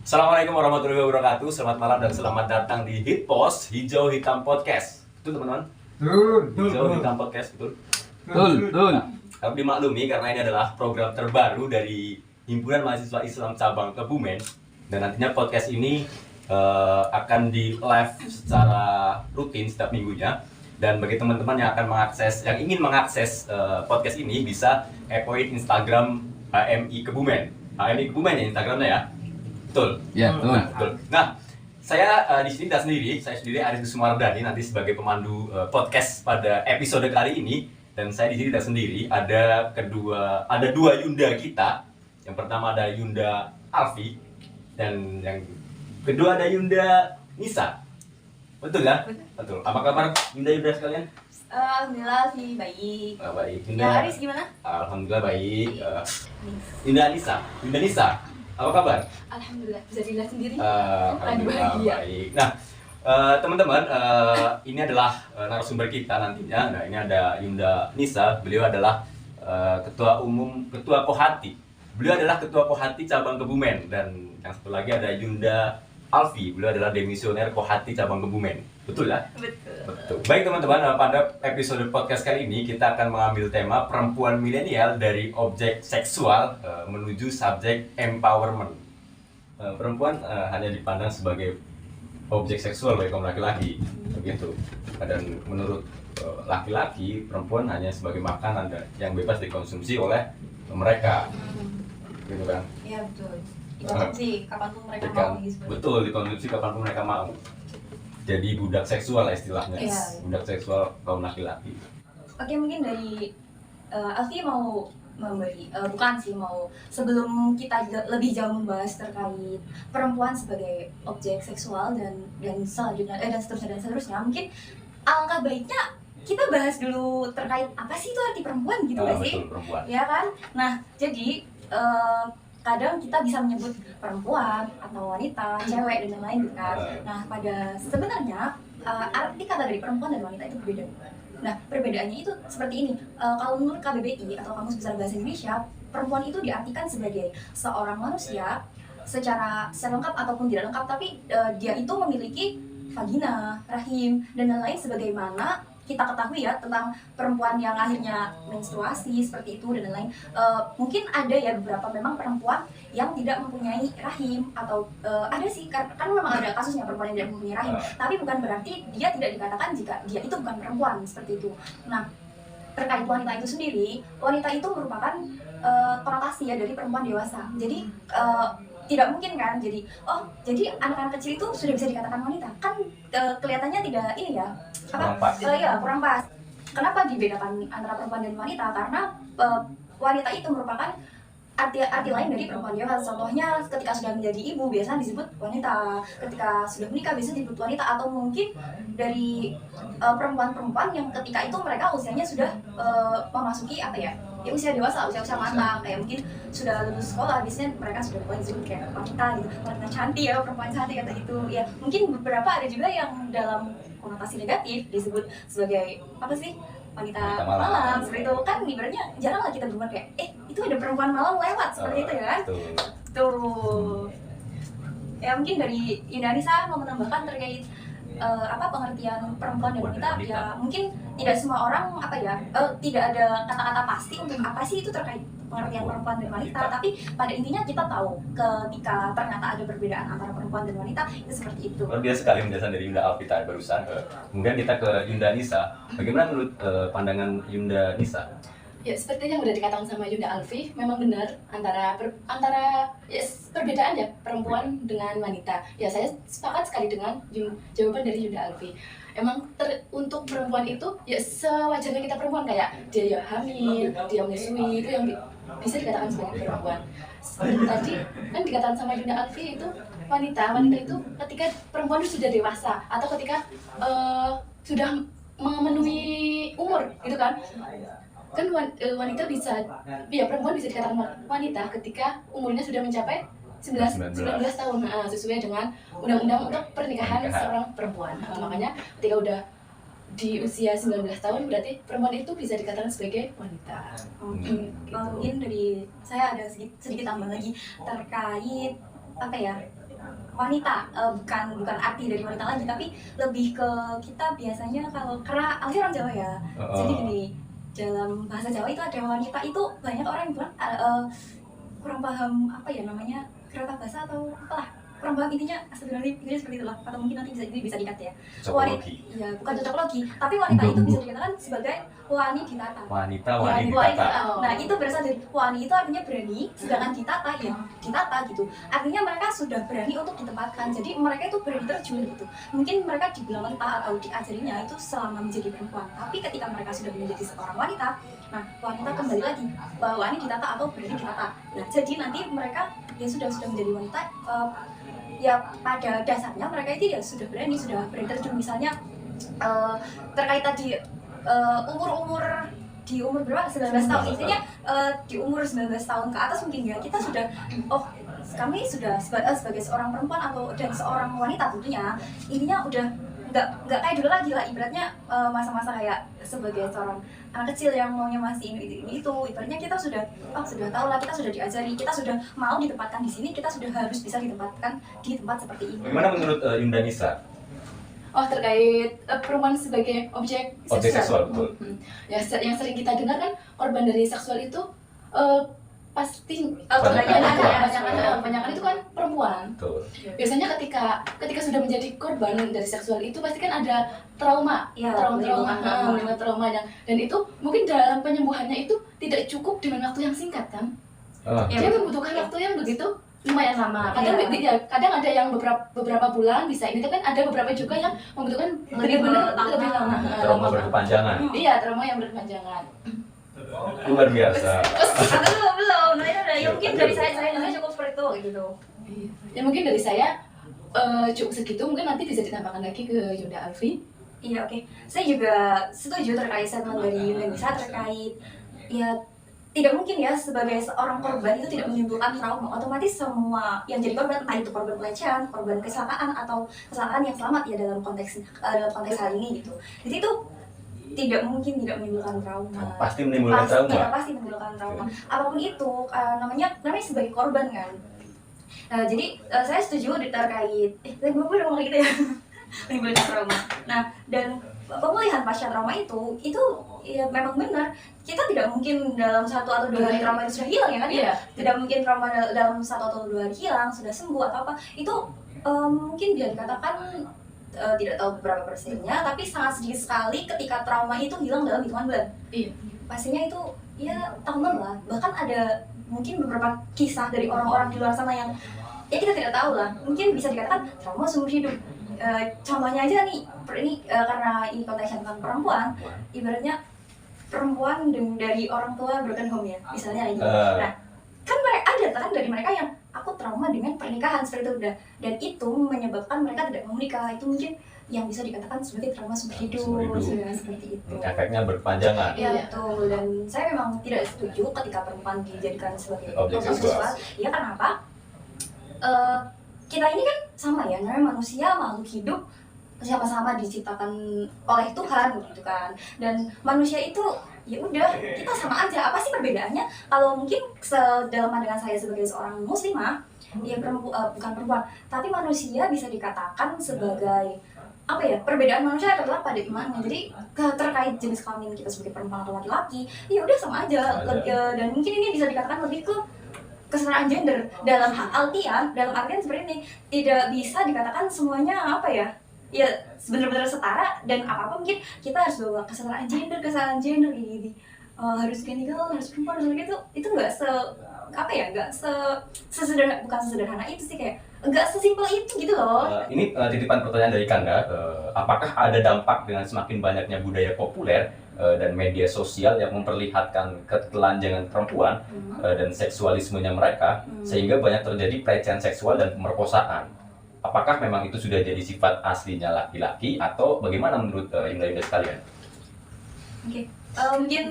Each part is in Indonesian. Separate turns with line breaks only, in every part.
Assalamualaikum warahmatullahi wabarakatuh. Selamat malam dan selamat datang di Hitpost Hijau Hitam Podcast. Betul teman-teman? Hijau Hitam Podcast, betul?
Betul.
Harap dimaklumi karena ini adalah program terbaru dari Himpunan Mahasiswa Islam Cabang Kebumen. Dan nantinya podcast ini akan di live secara rutin setiap minggunya. Dan bagi teman-teman yang ingin mengakses podcast ini bisa kepoin Instagram HMI Kebumen. HMI Kebumen ya Instagramnya ya. Betul.
Ya,
Betul. Nah, saya di sini tidak sendiri. Saya sendiri Aris Sumardani nanti sebagai pemandu podcast pada episode kali ini. Dan saya di sini tidak sendiri. Ada dua Yunda kita. Yang pertama ada Yunda Alfi dan yang kedua ada Yunda Nisa. Betul ya? Betul. Apa kabar Yunda sekalian?
Alhamdulillah sih baik.
Baik.
Ya Aris gimana?
Alhamdulillah baik. Yunda Nisa. Apa kabar?
Alhamdulillah bisa dilihat sendiri.
Alhamdulillah baik. Nah, teman-teman, ini adalah narasumber kita nantinya. Nah, ini ada Yunda Nisa. Beliau adalah ketua Kohati. Beliau adalah ketua Kohati cabang Kebumen. Dan yang satu lagi ada Yunda Alfi. Beliau adalah demisioner Kohati cabang Kebumen. Betul ya? Betul. Baik teman-teman, pada episode podcast kali ini kita akan mengambil tema perempuan milenial dari objek seksual menuju subjek empowerment. Perempuan hanya dipandang sebagai objek seksual oleh kaum laki-laki, begitu. Dan menurut laki-laki, perempuan hanya sebagai makanan yang bebas dikonsumsi oleh mereka, gitu kan?
Iya betul. Dikonsumsi kapanpun mereka mau.
Betul, dikonsumsi kapanpun mereka mau. Jadi budak seksual lah istilahnya, budak seksual kaum laki-laki.
Oke, mungkin dari Alfi mau memberi, mau sebelum kita lebih jauh membahas terkait perempuan sebagai objek seksual dan selanjutnya dan seterusnya, mungkin alangkah baiknya kita bahas dulu terkait apa sih itu arti perempuan gitu nggak sih?
Betul, perempuan.
Ya kan? Nah, jadi kadang kita bisa menyebut perempuan atau wanita, cewek dan lain-lain gitu kan. Nah, pada sebenarnya arti kata dari perempuan dan wanita itu berbeda. Nah, perbedaannya itu seperti ini. Kalau menurut KBBI atau Kamus Besar Bahasa Indonesia, perempuan itu diartikan sebagai seorang manusia secara lengkap ataupun tidak lengkap, tapi dia itu memiliki vagina, rahim dan lain-lain sebagaimana kita ketahui ya tentang perempuan yang akhirnya menstruasi seperti itu dan lain-lain. Mungkin ada ya beberapa memang perempuan yang tidak mempunyai rahim atau ada sih kan memang ada kasusnya perempuan yang tidak mempunyai rahim, tapi bukan berarti dia tidak dikatakan jika dia itu bukan perempuan seperti itu. Nah, terkait wanita itu sendiri, wanita itu merupakan konotasi ya dari perempuan dewasa. Jadi tidak mungkin kan jadi anak-anak kecil itu sudah bisa dikatakan wanita kan, kelihatannya tidak ini ya kurang pas. Kenapa dibedakan antara perempuan dan wanita? Karena wanita itu merupakan arti lain dari perempuan dewasa. Contohnya ketika sudah menjadi ibu biasanya disebut wanita, ketika sudah menikah biasanya disebut wanita, atau mungkin dari perempuan-perempuan yang ketika itu mereka usianya sudah memasuki usia dewasa, usia matang, kayak mungkin sudah lulus sekolah, biasanya mereka sudah mulai disebut kayak wanita gitu, wanita cantik ya, perempuan cantik kata itu ya. Mungkin beberapa ada juga yang dalam konotasi negatif disebut sebagai wanita malam seperti itu kan. Ibaratnya jarang lah kita berbuat kayak itu ada perempuan malam lewat seperti itu ya kan. Tuh ya, mungkin dari Indonesia mau menambahkan terkait pengertian perempuan dan wanita. Ya mungkin tidak semua orang tidak ada kata-kata pasti untuk apa sih itu terkait pengertian perempuan dan wanita, tapi pada intinya kita tahu ketika ternyata ada perbedaan antara perempuan dan wanita itu seperti itu.
Luar biasa sekali penjelasan dari Yunda Alfi tadi barusan. Kemudian kita ke Yunda Nisa. Bagaimana menurut pandangan Yunda Nisa?
Ya, seperti yang sudah dikatakan sama Yunda Alfi, memang benar antara perbedaan ya perempuan dengan wanita. Ya, saya sepakat sekali dengan jawaban dari Yunda Alfi. Emang untuk perempuan itu ya sewajarnya kita perempuan, kayak dia ya hamil, dia menyusui, itu yang bisa dikatakan sebagai perempuan. Seperti tadi kan dikatakan sama Yunda Alfi itu wanita itu ketika perempuan itu sudah dewasa atau ketika sudah memenuhi umur gitu kan. Kan wanita perempuan bisa dikatakan wanita ketika umurnya sudah mencapai 19 tahun, sesuai dengan undang-undang untuk pernikahan seorang perempuan. Makanya ketika udah di usia 19 tahun berarti perempuan itu bisa dikatakan sebagai wanita.
Mungkin dari saya ada sedikit tambah lagi terkait wanita, bukan arti dari wanita lagi, tapi lebih ke kita biasanya kalau karena Alfi orang Jawa ya, jadi gini, dalam bahasa Jawa itu ada wanita itu banyak orang yang bilang kurang paham apa ya namanya kerata bahasa atau apalah, kurang paham intinya seperti itulah, atau mungkin nanti bisa dikat ya.
Cocokologi.
Ya bukan cocokologi, tapi wanita itu bisa dikatakan sebagai wani ditata.
Wanita
Wanita. Nah itu berasal dari wani itu artinya berani, sedangkan ditata ya ditata gitu. Artinya mereka sudah berani untuk ditempatkan. Jadi mereka itu berani terjun gitu. Mungkin mereka dibilang mentah atau diajarinya itu selama menjadi perempuan. Tapi ketika mereka sudah menjadi seorang wanita, nah wanita kembali lagi bahwa wani ditata atau berani ditata. Nah jadi nanti mereka ya sudah menjadi wanita. Ya pada dasarnya mereka itu ya sudah berani terjun, misalnya terkait tadi umur di umur berapa? 19 tahun, intinya di umur 19 tahun ke atas mungkin ya kita sudah kami sudah sebagai seorang perempuan dan seorang wanita tentunya intinya udah nggak kayak dulu lagi lah, ibaratnya masa-masa kayak sebagai seorang anak kecil yang maunya masih ini itu, ibaratnya kita sudah tahu lah, kita sudah diajari, kita sudah mau ditempatkan di sini, kita sudah harus bisa ditempatkan di tempat seperti ini.
Bagaimana menurut Yunda Nisa?
Terkait perempuan sebagai objek
seksual, betul.
Ya yang sering kita dengar kan korban dari seksual itu pasti kebanyakan itu kan perempuan.
Betul.
Biasanya ketika sudah menjadi korban dari seksual itu pasti kan ada trauma, trauma dan itu mungkin dalam penyembuhannya itu tidak cukup dengan waktu yang singkat kan. Dia membutuhkan waktu yang begitu lumayan lama. Kadang ada yang beberapa bulan bisa ini, tapi kan ada beberapa juga yang membutuhkan benar-benar lebih lama.
Trauma berkepanjangan.
Iya, trauma yang berkepanjangan.
Luar biasa.
belum. Nah itu ya mungkin dari saya cukup seperti itu gitu.
Ya mungkin dari saya cukup segitu, mungkin nanti bisa ditambahkan lagi ke Yunda Alfi.
Iya oke. Saya juga setuju terkait statement dari Yunda Nisa terkait ya tidak mungkin ya sebagai seorang korban itu tidak menimbulkan trauma. Otomatis semua yang jadi korban, entah itu korban pelecehan, korban kecelakaan atau kecelakaan yang selamat ya dalam konteks hal ini gitu. Jadi itu tidak mungkin tidak menimbulkan trauma.
Pasti menimbulkan trauma.
Pasti menimbulkan trauma. Apapun itu namanya sebagai korban kan. Jadi saya setuju terkait saya gue udah ngomong gitu ya. Menimbulkan trauma. Nah, dan pemulihan pasca trauma itu ya memang benar. Kita tidak mungkin dalam 1 atau 2 hari trauma itu sudah hilang ya kan?
Iya.
Tidak mungkin trauma dalam 1 atau 2 hari hilang, sudah sembuh atau apa. Itu mungkin bisa dikatakan tidak tahu berapa persennya, tapi sangat sedikit sekali ketika trauma itu hilang dalam hitungan bulan.
Iya.
Pastinya itu ya tahunan lah. Bahkan ada mungkin beberapa kisah dari orang-orang di luar sana yang ya kita tidak tahu lah. Mungkin bisa dikatakan trauma seumur hidup. Contohnya aja nih, ini karena ini konteksnya tentang perempuan, ibaratnya perempuan dari orang tua broken home ya, misalnya kayak gitu. Nah, kan ada dari mereka yang aku trauma dengan pernikahan seperti itu udah, dan itu menyebabkan mereka tidak mau menikah. Itu mungkin yang bisa dikatakan sebagai trauma seumur hidup. Seperti itu.
Efeknya berkepanjangan.
Iya betul, dan saya memang tidak setuju ketika perempuan dijadikan sebagai objek seksual. Ya kenapa? Kita ini kan sama ya, namanya manusia, makhluk hidup, sama-sama diciptakan oleh Tuhan gitu kan. Dan manusia itu ya udah, kita sama aja. Apa sih perbedaannya? Kalau mungkin dalam pandangan saya sebagai seorang muslimah, ya bukan perempuan, tapi manusia bisa dikatakan sebagai apa ya, perbedaan manusia adalah pada imannya. Jadi terkait jenis kelamin kita sebagai perempuan atau laki-laki, ya udah sama aja. Dan mungkin ini bisa dikatakan lebih ke kesetaraan gender dalam artian seperti ini. Tidak bisa dikatakan semuanya apa ya benar-benar setara, dan apa mungkin kita harus bawa kesetaraan gender gini harus genital, harus perempuan, harus gitu. Itu nggak bukan sesederhana itu sih, kayak nggak sesimpel itu gitu loh.
Ini titipan pertanyaan dari Kanda, apakah ada dampak dengan semakin banyaknya budaya populer dan media sosial yang memperlihatkan ketelanjangan perempuan dan seksualismenya mereka, sehingga banyak terjadi pelecehan seksual dan pemerkosaan? Apakah memang itu sudah jadi sifat aslinya laki-laki, atau bagaimana menurut Yunda sekalian?
Oke. Mungkin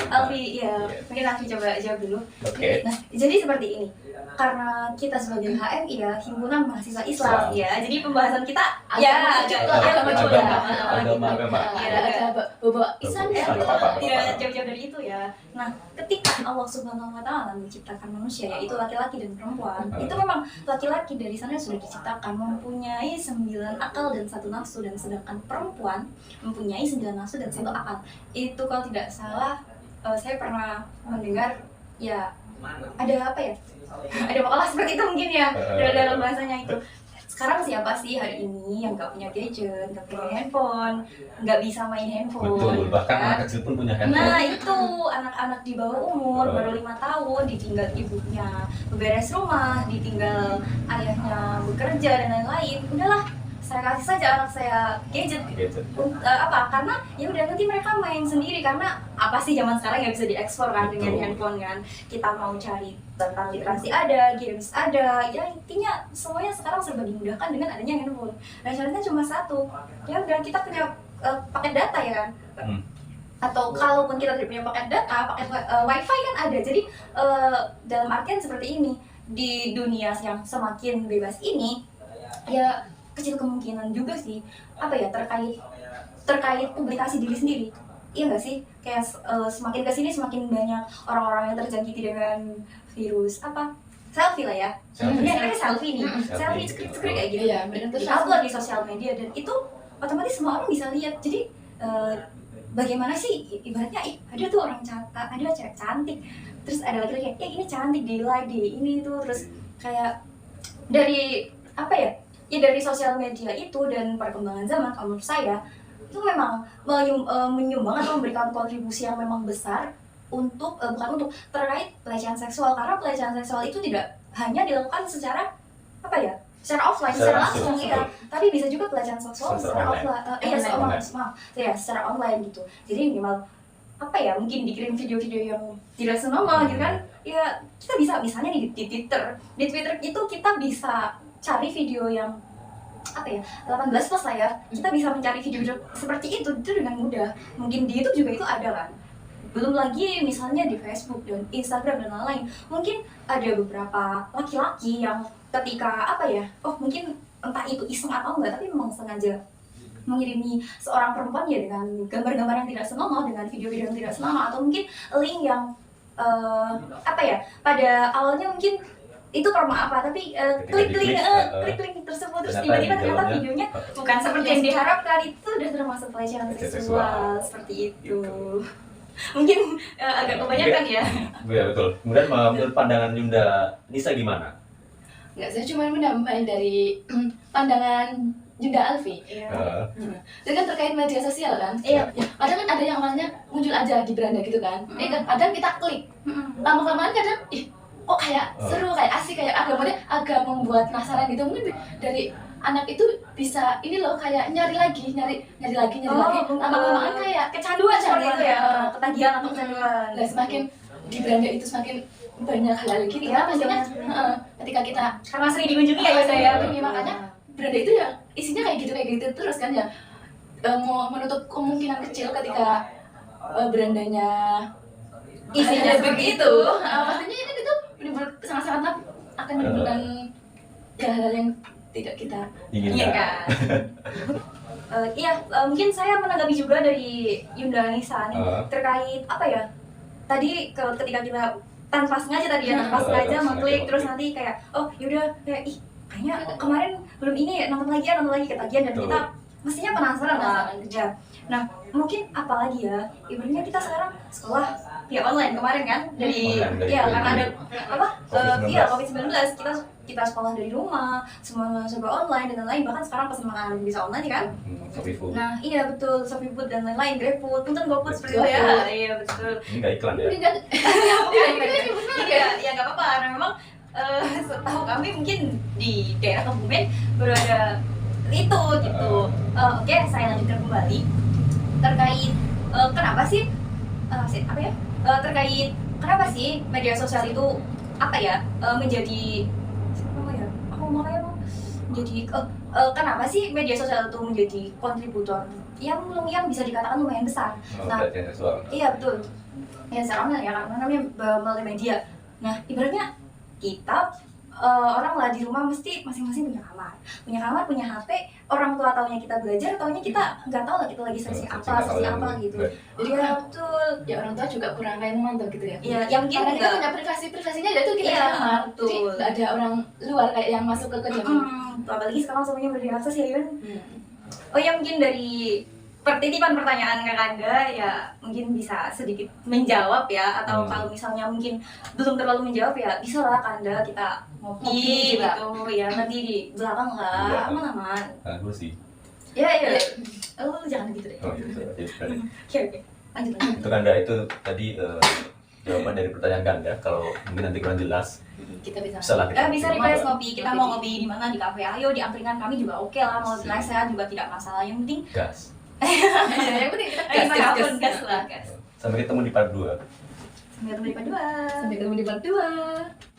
Alfi mungkin Alfi coba jawab dulu.
Oke.
Nah, jadi seperti ini. karena kita sebagai HMI ya, himpunan mahasiswa Islam
Islam.
ya, jadi pembahasan kita
Agama
agak
juga, agama juga.
Agama.
Iya,
ada bawa Islam ya.
Islam, nggak apa-apa.
tidak jauh-jauh dari itu ya. Nah, ketika Allah Subhanahu wa Ta'ala menciptakan manusia, yaitu laki-laki dan perempuan, itu memang laki-laki dari sana sudah diciptakan mempunyai 9 akal dan 1 nafsu, dan sedangkan perempuan mempunyai 9 nafsu dan 1 akal. Itu kalau tidak salah, saya pernah mendengar ya, ada apa ya? Ada makalah seperti itu mungkin ya, dalam bahasanya itu. Sekarang siapa sih hari ini yang nggak punya gadget, nggak punya handphone, nggak bisa main handphone?
Betul, bahkan
kan?
anak kecil pun punya handphone.
Nah itu anak-anak di bawah umur baru 5 tahun ditinggal ibunya beberes rumah, ditinggal ayahnya bekerja dan lain-lain. Udahlah, saya kasih saja anak saya gadget.
Gitu.
Apa? Karena ya udah nanti mereka main sendiri, karena apa sih zaman sekarang nggak bisa diekspor kan dengan
Betul.
handphone kan. Kita mau cari tentang literasi ada, games ada, ya intinya semuanya sekarang serba dimudahkan dengan adanya handphone. Nah syaratnya cuma satu, ya udah kita punya paket data ya kan. Atau kalaupun kita tidak punya paket data, paket wifi kan ada. Jadi dalam artian seperti ini, di dunia yang semakin bebas ini, ya kecil kemungkinan juga sih apa ya terkait publikasi diri sendiri. Iya nggak sih, kayak semakin kesini semakin banyak orang-orang yang terjangkiti dengan virus apa selfie lah ya. Ini akhirnya selfie nih, selfie screen kayak gitu.
Iya, benar tuh.
Upload di sosial media, dan itu otomatis semua orang bisa lihat. Jadi bagaimana sih ibaratnya, ada tuh orang ada cewek cantik, terus ada laki-laki ini cantik di like di ini tuh, terus kayak dari apa ya, dari sosial media itu dan perkembangan zaman, kalau menurut saya itu memang menyumbang atau memberikan kontribusi yang memang besar untuk bukan untuk terkait pelecehan seksual, karena pelecehan seksual itu tidak hanya dilakukan secara apa ya, secara offline, secara langsung ya, tapi bisa juga pelecehan seksual secara offline, secara online gitu. Jadi minimal apa ya, mungkin dikirim video-video yang tidak senonoh gitu kan ya, kita bisa misalnya di Twitter itu kita bisa cari video yang apa ya 18 plus lah ya, kita bisa mencari video-video seperti itu dengan mudah. Mungkin di YouTube juga itu ada kan, belum lagi misalnya di Facebook dan Instagram dan lain-lain. Mungkin ada beberapa laki-laki yang ketika apa ya, mungkin entah itu iseng atau enggak, tapi memang sengaja mengirimi seorang perempuan ya dengan gambar-gambar yang tidak senonoh, dengan video-video yang tidak senonoh, atau mungkin link yang apa ya, pada awalnya mungkin itu promo apa, tapi klik link tersebut, terus tiba-tiba ternyata videonya bukan seperti yang diharapkan. Itu udah termasuk pelecehan seksual seperti itu. Mungkin agak kebanyakan ya.
Iya betul. Kemudian menurut pandangan Yunda Nisa gimana?
Enggak, saya cuma menambah dari pandangan Yunda Alfi.
Iya.
Itu kan terkait media sosial kan?
Iya.
Kadang kan ada yang awalnya muncul aja di beranda gitu kan. Kadang kita klik. Lama-lamaan kadang kok kayak seru, kayak asik, kayak agak membuat penasaran gitu. Mungkin dari anak itu bisa ini loh, kayak nyari lagi. Lama-lamaan kayak
kecanduan seperti itu ya, ketagihan atau kecanduan.
Nah, semakin di beranda itu semakin banyak hal gitu
Iya,
kan, maksudnya ketika kita
karena sering dikunjungi ya saya.
Makanya beranda itu ya isinya kayak gitu terus kan ya, mau menutup kemungkinan kecil ketika berandanya
isinya begitu.
pastinya ini itu benar-benar sangat-sangat akan menimbulkan hal-hal yang tidak kita
inginkan. Mungkin saya menanggapi juga dari Yunda Nisa nih terkait apa ya, tadi ketika kita tanpa sengaja mengklik terus nanti kayak yaudah kayak kayaknya kemarin belum ini, nonton lagi ketagihan, dan kita mestinya penasaran lah kerja. Nah mungkin apalagi ya, ibaratnya kita sekarang sekolah via online kemarin kan, dari karena ada COVID-19, kita sekolah dari rumah, semua serba online dan lain-lain, bahkan sekarang pesan makanan bisa online kan.
Shopee Food.
Nah iya betul, Shopee Food dan lain-lain, GrabFood, punten GoFood seperti itu ya. Iya betul.
Ini nggak iklan ya?
Ya nggak apa-apa, karena memang setahu kami mungkin di daerah Kebumen baru ada itu gitu. Oke, saya lanjutkan kembali terkait kenapa sih terkait kenapa sih media sosial itu menjadi kenapa sih media sosial itu menjadi kontributor yang bisa dikatakan lumayan besar. Iya betul. Ya sekarang ya, karena namanya melalui media. Nah ibaratnya kita orang lah di rumah mesti masing-masing punya kamar, punya HP. Orang tua taunya kita belajar, taunya kita nggak tahu lah kita lagi sesi apa gitu. Jadi ya betul.
Ya orang tua juga kurang kayak memantau gitu ya.
Ya, yang mungkin
karena kita punya privasinya itu kita di kamar.
betul.
Jadi nggak ada orang luar kayak yang masuk ke kediaman.
Apalagi sekarang semuanya udah diakses ya Yun. Oh ya, mungkin dari pertitipan pertanyaan Kakanda ya mungkin bisa sedikit menjawab ya, atau kalau misalnya mungkin belum terlalu menjawab ya bisa lah Kanda kita ngopi gitu ya, nanti di belakang lah aman-aman.
Gue sih.
Ya, lu jangan gitu deh. Oke, lanjut.
Itu Kanda, itu tadi jawaban dari pertanyaan Kanda. Kalau mungkin nanti kurang jelas,
Kita bisa.
bisa lah kita.
Bisa request ngopi, kita mau ngopi di mana, di kafe, ayo di angkringan kami juga oke lah, mau nice ya juga tidak masalah, yang penting
Gas.
Yang penting kita
gas lah, gas.
Sampai ketemu di part 2.
Sampai ketemu di part 2.
Sampai ketemu di part 2.